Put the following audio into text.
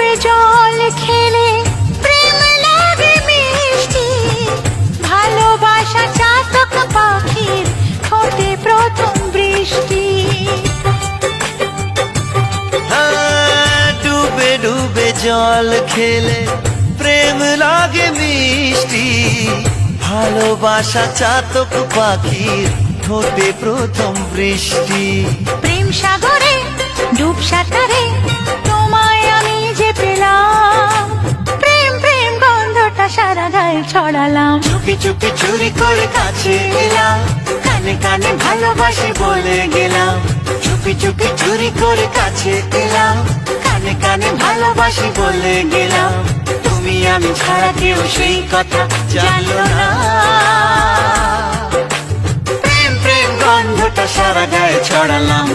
ডুবে জল খেলে প্রেম লাগে মিষ্টি, ভালোবাসা চাতক পাখির ঠোঁটে প্রথম বৃষ্টি। ডুবে ডুবে জল খেলে প্রেম লাগে মিষ্টি, ভালোবাসা চাতক পাখির ঠোঁটে প্রথম বৃষ্টি। প্রেম সাগরে ডুব সাঁতারে তোমায় আমি যে পেলাম, প্রেম প্রেম গন্ধটা সারা গায়ে ছড়ালাম। চুপি চুপি চুরি করে কাছে এলাম, কানে কানে ভালোবাসি বলে গেলাম। চুপি চুপি চুরি করে কাছে এলাম, কানে কানে ভালোবাসি বলে গেলাম। তুমি আমি ছাড়া কেউ সেই কথা জানলো না, প্রেম প্রেম গন্ধটা সারা গায়ে ছড়ালাম।